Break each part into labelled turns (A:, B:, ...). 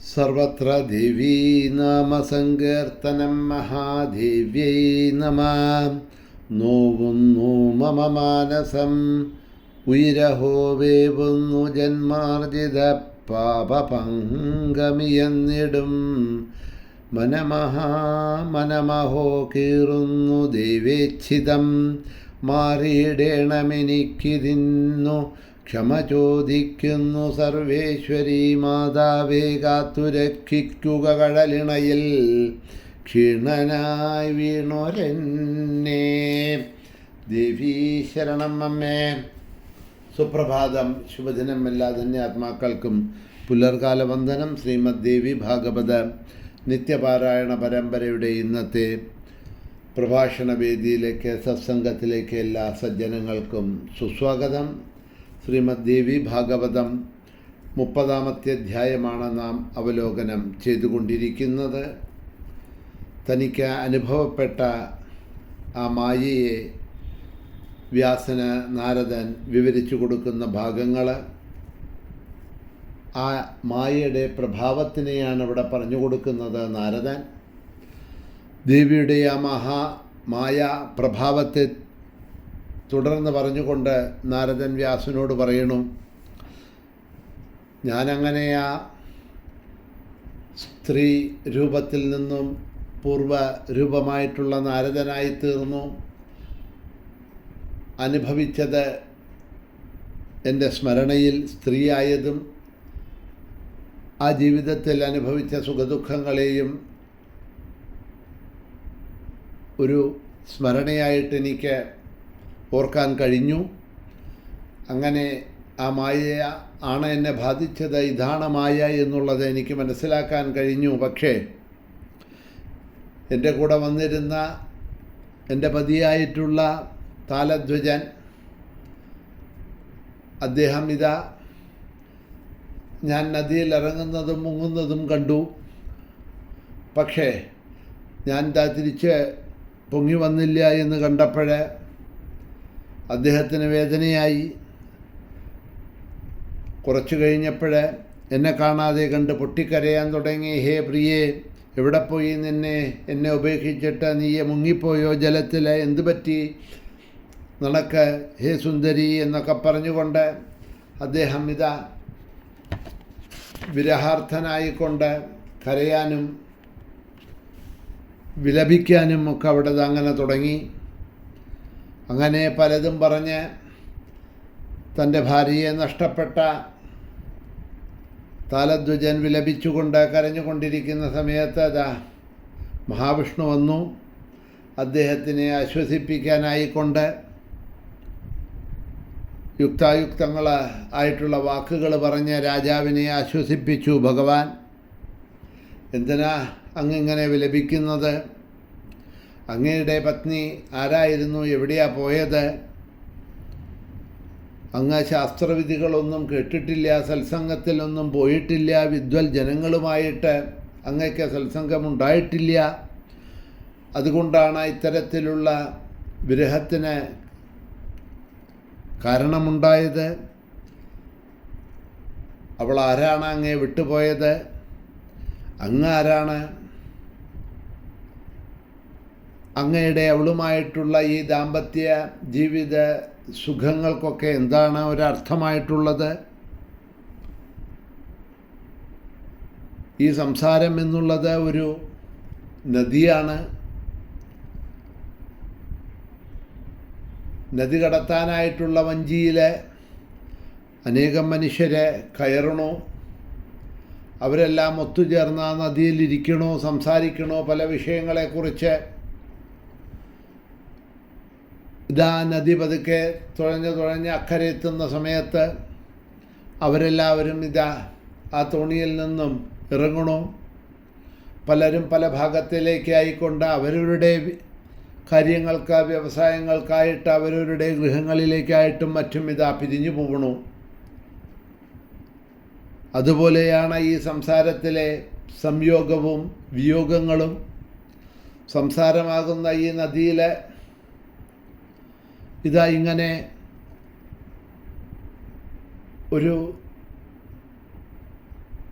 A: സർവത്ര ദേവീ നാമസങ്കീർത്തനം മഹാദേവ്യൈ നമഃ. നോവുന്നു മമ മാനസം ഉയരഹോ വേവുന്നു ജന്മാർജിത പാപപങ്കമിയെന്നിടും മനമഹോ കീറുന്നു ദൈവേച്ഛിതം മാറിയിടേണമെനിക്കിതിന്നു ക്ഷമ ചോദിക്കുന്നു സർവേശ്വരി മാതാവേ കാത്തുരക്ഷിക്കുക കടലിണയിൽ ക്ഷീണനായി വീണോരെന്നെ. ദേവീ ശരണം അമ്മേ. സുപ്രഭാതം, ശുഭദിനം. എല്ലാ ധന്യാത്മാക്കൾക്കും പുലർകാല വന്ദനം. ശ്രീമദ് ദേവി ഭാഗവത നിത്യപാരായണ പരമ്പരയുടെ ഇന്നത്തെ പ്രഭാഷണ വേദിയിലേക്ക്, സത്സംഗത്തിലേക്ക് എല്ലാ സജ്ജനങ്ങൾക്കും സുസ്വാഗതം. ശ്രീമദ് ദേവി ഭാഗവതം 30-ാമത്തെ അധ്യായമാണ് നാം അവലോകനം ചെയ്തുകൊണ്ടിരിക്കുന്നത്. തനിക്ക് അനുഭവപ്പെട്ട ആ മായയെ വ്യാസന് നാരദൻ വിവരിച്ചു കൊടുക്കുന്ന ഭാഗങ്ങൾ, ആ മായയുടെ പ്രഭാവത്തിനെയാണ് ഇവിടെ പറഞ്ഞു കൊടുക്കുന്നത് നാരദൻ. ദേവിയുടെ ആ മായ പ്രഭാവത്തെ തുടർന്ന് പറഞ്ഞുകൊണ്ട് നാരദൻ വ്യാസനോട് പറയണു, ഞാനങ്ങനെ ആ സ്ത്രീ രൂപത്തിൽ നിന്നും പൂർവ്വരൂപമായിട്ടുള്ള നാരദനായി തീർന്നു. അനുഭവിച്ചത് എൻ്റെ സ്മരണയിൽ സ്ത്രീയായതും ആ ജീവിതത്തിൽ അനുഭവിച്ച സുഖദുഃഖങ്ങളെയും ഒരു സ്മരണയായിട്ട് എനിക്ക് ഓർക്കാൻ കഴിഞ്ഞു. അങ്ങനെ ആ മായ ആണ് എന്നെ ബാധിച്ചത്, ഇതാണ് മായ എന്നുള്ളത് എനിക്ക് മനസ്സിലാക്കാൻ കഴിഞ്ഞു. പക്ഷേ എൻ്റെ കൂടെ വന്നിരുന്ന എൻ്റെ പതിയായിട്ടുള്ള താലധ്വജൻ, അദ്ദേഹം ഇതാ ഞാൻ നദിയിൽ ഇറങ്ങുന്നതും മുങ്ങുന്നതും കണ്ടു. പക്ഷേ ഞാൻ തിരിച്ച് പൊങ്ങി വന്നില്ല എന്ന് കണ്ടപ്പോൾ അദ്ദേഹത്തിന് വേദനയായി. കുറച്ചു കഴിഞ്ഞപ്പോൾ എന്നെ കാണാതെ കണ്ട് പൊട്ടിക്കരയാൻ തുടങ്ങി. ഹേ പ്രിയേ, എവിടെ പോയി എന്നെ ഉപേക്ഷിച്ചിട്ട് നീ മുങ്ങിപ്പോയോ ജലത്തിൽ? എന്തു പറ്റി നിനക്ക് ഹേ സുന്ദരി എന്നൊക്കെ പറഞ്ഞുകൊണ്ട് അദ്ദേഹം ഇതാ വിരഹാർത്ഥനായിക്കൊണ്ട് കരയാനും വിലപിക്കാനും ഒക്കെ അവിടെ അങ്ങനെ തുടങ്ങി. അങ്ങനെ പലതും പറഞ്ഞ് തൻ്റെ ഭാര്യയെ നഷ്ടപ്പെട്ട താലധ്വജൻ വിലപിച്ചുകൊണ്ട് കരഞ്ഞുകൊണ്ടിരിക്കുന്ന സമയത്ത് അതാ മഹാവിഷ്ണു വന്നു. അദ്ദേഹത്തിനെ ആശ്വസിപ്പിക്കാനായിക്കൊണ്ട് യുക്തായുക്തങ്ങൾ ആയിട്ടുള്ള വാക്കുകൾ പറഞ്ഞ് രാജാവിനെ ആശ്വസിപ്പിച്ചു. ഭഗവാൻ, എന്തിനാ അങ്ങിങ്ങനെ വിലപിക്കുന്നത്? അങ്ങയുടെ പത്നി ആരായിരുന്നു? എവിടെയാ പോയത്? അങ്ങ് ശാസ്ത്രവിധികളൊന്നും കേട്ടിട്ടില്ല, സത്സംഗത്തിലൊന്നും പോയിട്ടില്ല, വിദ്വൽ ജനങ്ങളുമായിട്ട് അങ്ങയ്ക്ക് സത്സംഗമുണ്ടായിട്ടില്ല. അതുകൊണ്ടാണ് ഇത്തരത്തിലുള്ള വിരഹത്തിന് കാരണമുണ്ടായത്. അവൾ ആരാണ് അങ്ങയെ വിട്ടുപോയത്? അങ്ങ് ആരാണ്? അങ്ങയുടെ അവളുമായിട്ടുള്ള ഈ ദാമ്പത്യ ജീവിത സുഖങ്ങൾക്കൊക്കെ എന്താണ് ഒരർത്ഥമായിട്ടുള്ളത്? ഈ സംസാരം എന്നുള്ളത് ഒരു നദിയാണ്. നദി കടത്താനായിട്ടുള്ള വഞ്ചിയിൽ അനേകം മനുഷ്യരെ കയറണോ, അവരെല്ലാം ഒത്തുചേർന്ന് ആ നദിയിലിരിക്കണോ, സംസാരിക്കണോ പല വിഷയങ്ങളെക്കുറിച്ച്. ഇതാ നദി പതുക്കെ തുഴഞ്ഞ് അക്കരെ എത്തുന്ന സമയത്ത് അവരെല്ലാവരും ഇതാ ആ തോണിയിൽ നിന്നും ഇറങ്ങണോ. പലരും പല ഭാഗത്തിലേക്കായിക്കൊണ്ട് അവരവരുടെ കാര്യങ്ങൾക്ക്, വ്യവസായങ്ങൾക്കായിട്ട് അവരവരുടെ ഗൃഹങ്ങളിലേക്കായിട്ടും മറ്റും ഇതാ പിരിഞ്ഞു പോകണു. അതുപോലെയാണ് ഈ സംസാരത്തിലെ സംയോഗവും വിയോഗങ്ങളും. സംസാരമാകുന്ന ഈ നദിയിൽ ഇതാ ഇങ്ങനെ ഒരു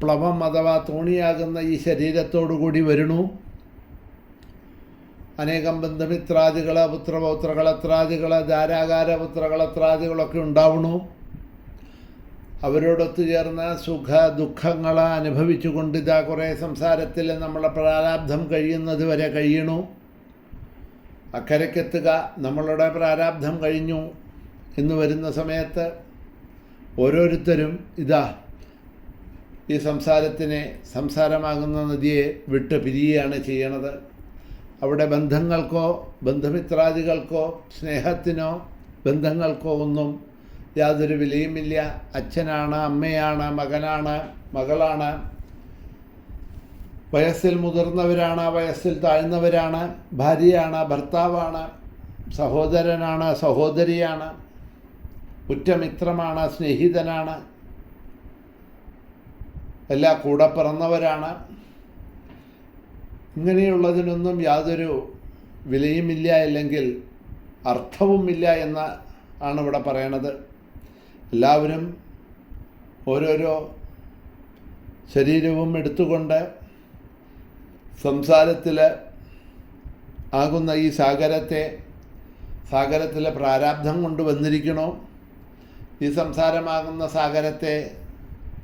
A: പ്ലവം അഥവാ തോണിയാകുന്ന ഈ ശരീരത്തോടു കൂടി വരണു. അനേകം ബന്ധുമിത്രാദികൾ, പുത്രപൗത്രകളത്രാദികൾ, ധാരാകാരപുത്രകളത്രാദികളൊക്കെ ഉണ്ടാവണു. അവരോടൊത്തു ചേർന്ന് സുഖ ദുഃഖങ്ങൾ അനുഭവിച്ചു കൊണ്ടിതാ കുറേ സംസാരത്തിൽ നമ്മളെ പ്രാരാബ്ധം കഴിയുന്നത് വരെ കഴിയണു. അക്കരയ്ക്കെത്തുക, നമ്മളുടെ പ്രാരാബ്ധം കഴിഞ്ഞു എന്ന് വരുന്ന സമയത്ത് ഓരോരുത്തരും ഇതാ ഈ സംസാരമാകുന്ന നദിയെ വിട്ട് പിരിയുകയാണ് ചെയ്യണത്. അവിടെ ബന്ധങ്ങൾക്കോ ബന്ധുമിത്രാദികൾക്കോ സ്നേഹത്തിനോ ബന്ധങ്ങൾക്കോ ഒന്നും യാതൊരു വിലയുമില്ല. അച്ഛനാണ്, അമ്മയാണ്, മകനാണ്, മകളാണ്, വയസ്സിൽ മുതിർന്നവരാണ്, വയസ്സിൽ താഴ്ന്നവരാണ്, ഭാര്യയാണ്, ഭർത്താവാണ്, സഹോദരനാണ്, സഹോദരിയാണ്, ഉറ്റമിത്രമാണ്, സ്നേഹിതനാണ്, എല്ലാ കൂടെ പിറന്നവരാണ്. ഇങ്ങനെയുള്ളതിനൊന്നും യാതൊരു വിലയുമില്ല, അല്ലെങ്കിൽ അർത്ഥവുമില്ല എന്ന് ആണ് ഇവിടെ പറയണത്. എല്ലാവരും ഓരോരോ ശരീരവും എടുത്തുകൊണ്ട് സംസാരത്തിൽ ആകുന്ന ഈ സാഗരത്തിലെ പ്രാരാബ്ധം കൊണ്ട് വന്നിരിക്കണോ. ഈ സംസാരമാകുന്ന സാഗരത്തെ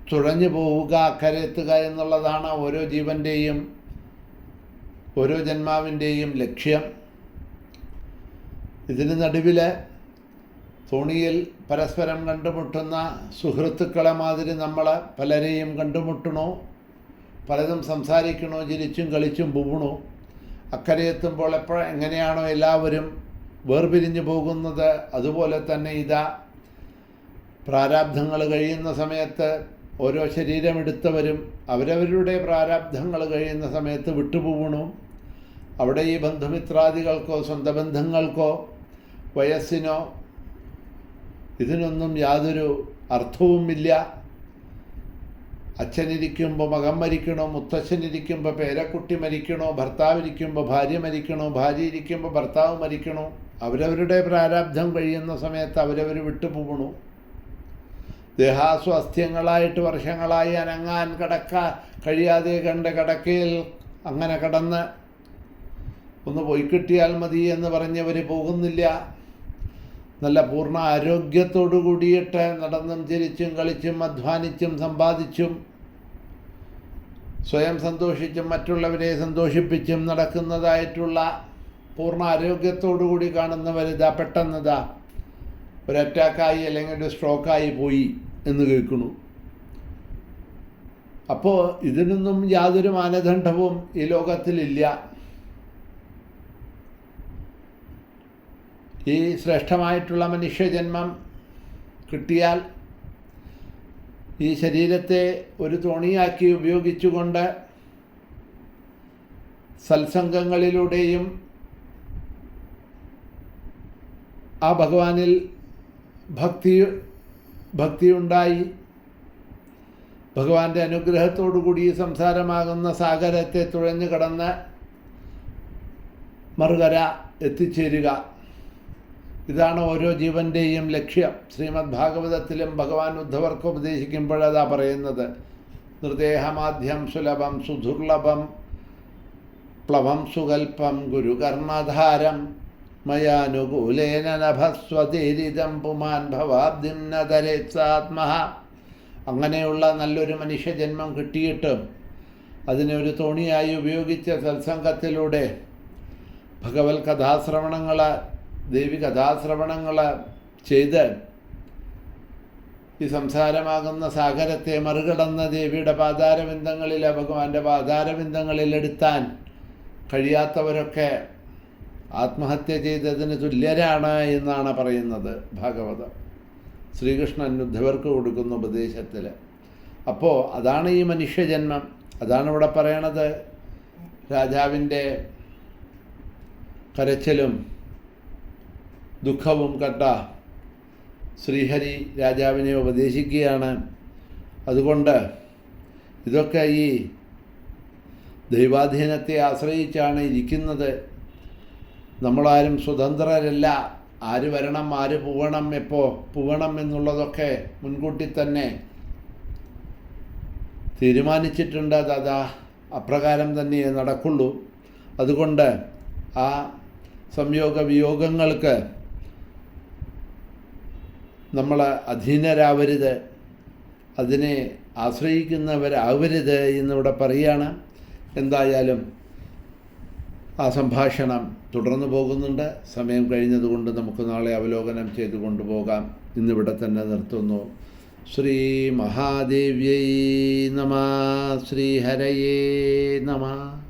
A: തുഴഞ്ഞു പോവുക, അക്കരെ എത്തുക എന്നുള്ളതാണ് ഓരോ ജീവൻ്റെയും ഓരോ ജന്മാവിൻ്റെയും ലക്ഷ്യം. ഇതിന് നടുവിൽ തോണിയിൽ പരസ്പരം കണ്ടുമുട്ടുന്ന സുഹൃത്തുക്കളെ മാതിരി നമ്മൾ പലരെയും കണ്ടുമുട്ടണോ, പലതും സംസാരിക്കണോ, ചിരിച്ചും കളിച്ചും പോകണോ. അക്കരെ എത്തുമ്പോൾ എങ്ങനെയാണോ എല്ലാവരും വേർപിരിഞ്ഞു പോകുന്നത്, അതുപോലെ തന്നെ ഇതാ പ്രാരാബ്ധങ്ങൾ കഴിയുന്ന സമയത്ത് ഓരോ ശരീരമെടുത്തവരും അവരവരുടെ പ്രാരാബ്ധങ്ങൾ കഴിയുന്ന സമയത്ത് വിട്ടുപോകണു. അവിടെ ഈ ബന്ധുമിത്രാദികൾക്കോ സ്വന്തം ബന്ധങ്ങൾക്കോ വയസ്സിനോ ഇതിനൊന്നും യാതൊരു അർത്ഥവുമില്ല. അച്ഛനിരിക്കുമ്പോൾ മകൻ മരിക്കണോ, മുത്തച്ഛനിരിക്കുമ്പോൾ പേരക്കുട്ടി മരിക്കണോ, ഭർത്താവിരിക്കുമ്പോൾ ഭാര്യ മരിക്കണോ, ഭാര്യ ഇരിക്കുമ്പോൾ ഭർത്താവ് മരിക്കണോ. അവരവരുടെ പ്രാരാബ്ധം കഴിയുന്ന സമയത്ത് അവരവർ വിട്ടുപോകണു. ദേഹാസ്വാസ്ഥ്യങ്ങളായിട്ട് വർഷങ്ങളായി അനങ്ങാൻ കഴിയാതെ കണ്ട് കിടക്കയിൽ അങ്ങനെ കടന്ന് ഒന്ന് പോയി കിട്ടിയാൽ മതി എന്ന് പറഞ്ഞവർ പോകുന്നില്ല. നല്ല പൂർണ്ണ ആരോഗ്യത്തോടു കൂടിയിട്ട് നടന്നും ചിരിച്ചും കളിച്ചും അധ്വാനിച്ചും സമ്പാദിച്ചും സ്വയം സന്തോഷിച്ചും മറ്റുള്ളവരെ സന്തോഷിപ്പിച്ചും നടക്കുന്നതായിട്ടുള്ള പൂർണ്ണ ആരോഗ്യത്തോടു കൂടി കാണുന്നവരിതാ പെട്ടെന്നിതാ ഒരു അറ്റാക്കായി അല്ലെങ്കിൽ ഒരു സ്ട്രോക്കായി പോയി എന്ന് കേൾക്കുന്നു. അപ്പോൾ ഇതിനൊന്നും യാതൊരു മാനദണ്ഡവും ഈ ലോകത്തിലില്ല. ഈ ശ്രേഷ്ഠമായിട്ടുള്ള മനുഷ്യജന്മം കിട്ടിയാൽ ഈ ശരീരത്തെ ഒരു തോണിയാക്കി ഉപയോഗിച്ചുകൊണ്ട് സത്സംഗങ്ങളിലൂടെയും ആ ഭഗവാനിൽ ഭക്തിയുണ്ടായി ഭഗവാന്റെ അനുഗ്രഹത്തോടു കൂടി ഈ സംസാരമാകുന്ന സാഗരത്തെ തുഴഞ്ഞു കടന്ന് മറുകര എത്തിച്ചേരുക. ഇതാണ് ഓരോ ജീവൻ്റെയും ലക്ഷ്യം. ശ്രീമദ് ഭാഗവതത്തിലും ഭഗവാൻ ഉദ്ധവർക്ക് ഉപദേശിക്കുമ്പോഴതാ പറയുന്നത്, നിർദേഹമാദ്യം സുലഭം സുദുർലഭം പ്ലവം സുകൽപ്പം ഗുരുകർണധാരം മയാനുകൂലേന നഭസ്വതീരിതം പുമാൻ ഭവാബ്ദിം നതരേത്സാത്മഹ. അങ്ങനെയുള്ള നല്ലൊരു മനുഷ്യജന്മം കിട്ടിയിട്ടും അതിനെ ഒരു തോണിയായി ഉപയോഗിച്ച സത്സംഗത്തിലൂടെ ഭഗവത് കഥാശ്രവണങ്ങൾ, ദേവി കഥാശ്രവണങ്ങൾ ചെയ്ത് ഈ സംസാരമാകുന്ന സാഗരത്തെ മറികടന്ന് ദേവിയുടെ പാതാരബിന്ദങ്ങളിൽ, ഭഗവാന്റെ പാതാരബിന്ദങ്ങളിൽ എടുത്താൻ കഴിയാത്തവരൊക്കെ ആത്മഹത്യ ചെയ്തതിന് തുല്യരാണ് എന്നാണ് പറയുന്നത് ഭാഗവതം. ശ്രീകൃഷ്ണൻ ഉദ്ധവർക്ക് കൊടുക്കുന്ന ഉപദേശത്തിൽ. അപ്പോൾ അതാണ് ഈ മനുഷ്യജന്മം. അതാണ് ഇവിടെ പറയണത്. രാജാവിൻ്റെ കരച്ചിലും ദുഃഖവും കണ്ട ശ്രീഹരി രാജാവിനെ ഉപദേശിക്കുകയാണ്. അതുകൊണ്ട് ഇതൊക്കെ ഈ ദൈവാധീനത്തെ ആശ്രയിച്ചാണ് ഇരിക്കുന്നത്. നമ്മളാരും സ്വതന്ത്രരല്ല. ആര് വരണം, ആര് പോകണം, എപ്പോൾ പോകണം എന്നുള്ളതൊക്കെ മുൻകൂട്ടി തന്നെ തീരുമാനിച്ചിട്ടുണ്ട്, അത് അപ്രകാരം തന്നെ നടക്കുള്ളൂ. അതുകൊണ്ട് ആ സംയോഗ വിയോഗങ്ങൾക്ക് നമ്മൾ അധീനരാവരുത്, അതിനെ ആശ്രയിക്കുന്നവരാവരുത് എന്നിവിടെ പറയുകയാണ്. എന്തായാലും ആ സംഭാഷണം തുടർന്നു പോകുന്നുണ്ട്. സമയം കഴിഞ്ഞതുകൊണ്ട് നമുക്ക് നാളെ അവലോകനം ചെയ്തു കൊണ്ടുപോകാം. ഇന്നിവിടെ തന്നെ നിർത്തുന്നു. ശ്രീ മഹാദേവ്യൈ നമഃ. ശ്രീ ഹരയേ നമഃ.